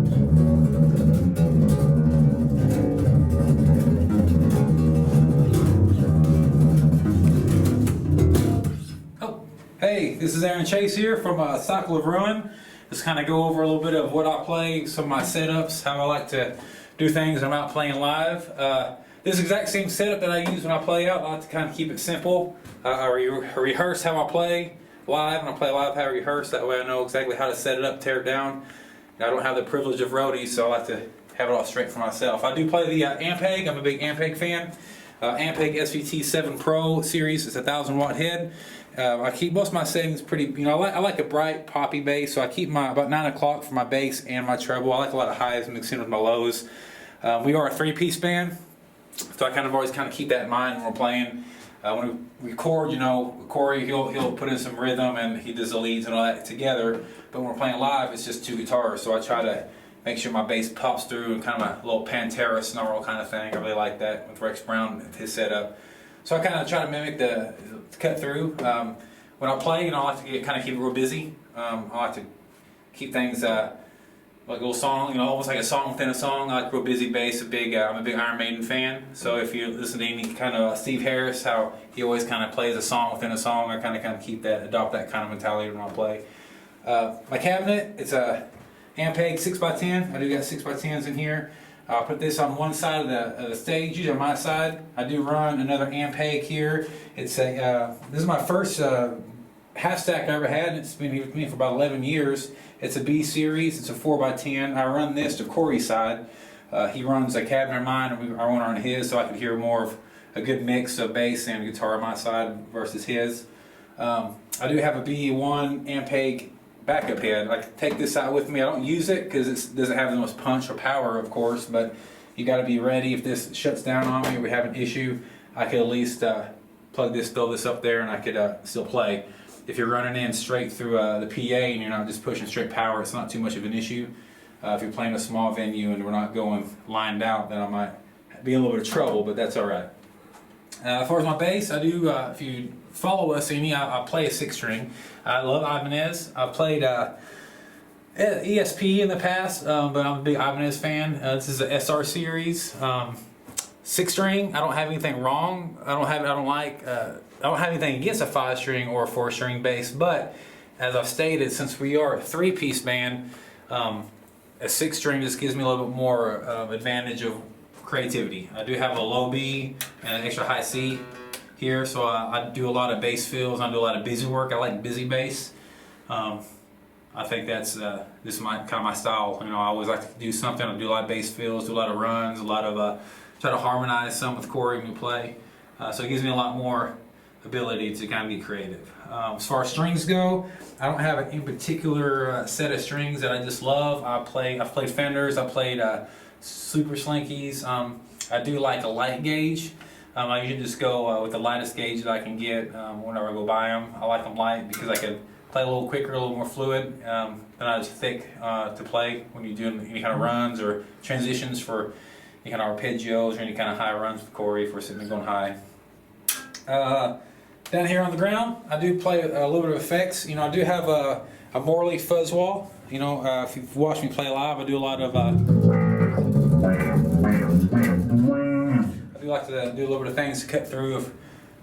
Hey, this is Aaron Chase here from Cycle of Ruin. Just kind of go over a little bit of what I play, some of my setups, how I like to do things when I'm out playing live. This exact same setup that I use when I play out, I like to kind of keep it simple. I rehearse how I play live, and I play live how I rehearse. That way I know exactly how to set it up, tear it down. I don't have the privilege of roadies, so I like to have it all straight for myself. I do play the Ampeg. I'm a big Ampeg fan. Ampeg SVT7 Pro series. It's a 1,000 watt head. I keep most of my settings pretty, I like a bright poppy bass, so I keep my about 9 o'clock for my bass and my treble. I like a lot of highs mixed in with my lows. We are a 3-piece band, so I always keep that in mind when we're playing. When we record, Corey, he'll put in some rhythm and he does the leads and all that together. But when we're playing live, it's just 2 guitars, so I try to make sure my bass pops through and kind of a little Pantera snarl kind of thing. I really like that with Rex Brown, his setup. So I kind of try to mimic the cut through. When I play, I like to keep it real busy. I like to keep things like a little song, almost like a song within a song. I like real busy bass. I'm a big Iron Maiden fan. So if you listen to any kind of Steve Harris, how he always kind of plays a song within a song, I kind of adopt that kind of mentality when I play. My cabinet, it's a Ampeg 6x10. I do got 6x10s in here. I'll put this on one side of the stage, usually on my side. I do run another Ampeg here. It's this is my first half stack I ever had. It's been with me for about 11 years. It's a B series. It's a 4x10. I run this to Corey's side. He runs a cabinet of mine, and I run on his, so I can hear more of a good mix of bass and guitar on my side versus his. I do have a B1 Ampeg backup head. I can take this out with me. I don't use it because it doesn't have the most punch or power, of course, but you got to be ready. If this shuts down on me or we have an issue, I could at least plug this, throw this up there, and I could still play. If you're running in straight through the PA and you're not just pushing straight power, it's not too much of an issue. If you're playing a small venue and we're not going lined out, then I might be in a little bit of trouble, but that's all right. As far as my bass, I do, if you follow us any, I play a 6-string. I love Ibanez. I've played ESP in the past, but I'm a big Ibanez fan. This is a SR series. 6-string, I don't have anything wrong. I don't have anything against a 5-string or a 4-string bass, but as I've stated, since we are a 3-piece band, a 6-string just gives me a little bit more advantage of creativity. I do have a low B and an extra high C here, so I do a lot of bass fills. I do a lot of busy work. I like busy bass. I think that's this is my style. I always like to do something. I do a lot of bass fills, do a lot of runs, a lot of try to harmonize some with Corey when we play. So it gives me a lot more ability to kind of be creative. As far as strings go, I don't have an in particular set of strings that I just love. I've played Fenders. I played Super Slinkies. I do like a light gauge. I usually just go with the lightest gauge that I can get whenever I go buy them. I like them light because I can play a little quicker, a little more fluid, and not as thick to play when you're doing any kind of runs or transitions for any kind of arpeggios or any kind of high runs with Corey if we're sitting and going high. Down here on the ground, I do play a little bit of effects. I do have a Morley fuzz wall. If you've watched me play live, I do a lot of I do like to do a little bit of things to cut through if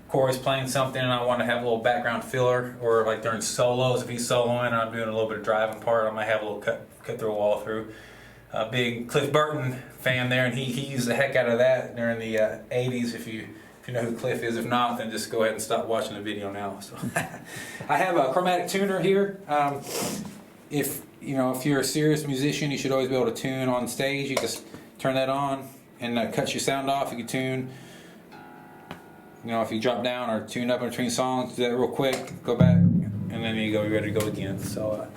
Corey's playing something and I want to have a little background filler, or like during solos, if he's soloing and I'm doing a little bit of driving part, I might have a little cut through a wall through. A big Cliff Burton fan there, and he used the heck out of that during the 80s. If you know who Cliff is. If not, then just go ahead and stop watching the video now. So I have a chromatic tuner here. If you're a serious musician, you should always be able to tune on stage. You just turn that on and that cuts your sound off. You can tune. If you drop down or tune up in between songs, do that real quick. Go back, and then you're ready to go again. So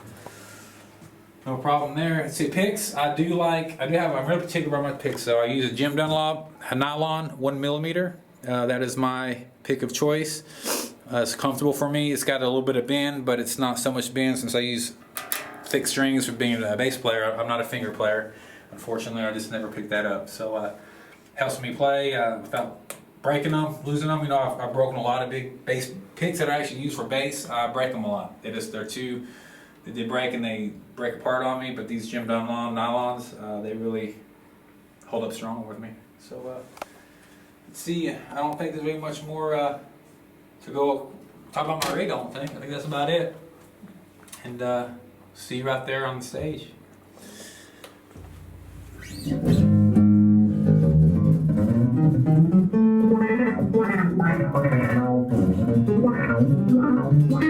no problem there. Let's see, picks. I'm really particular about my picks. So I use a Jim Dunlop nylon 1mm. That is my pick of choice. It's comfortable for me. It's got a little bit of bend, but it's not so much bend since I use thick strings for being a bass player. I'm not a finger player. Unfortunately, I just never picked that up. So helps me play without breaking them, losing them. I've broken a lot of big bass picks that I actually use for bass. I break them a lot. They did break and they break apart on me, but these Jim Dunlop nylons, they really hold up strong with me. So let's see, I don't think there's really much more to go talk about my rig. I think that's about it. And see you right there on the stage. Wow.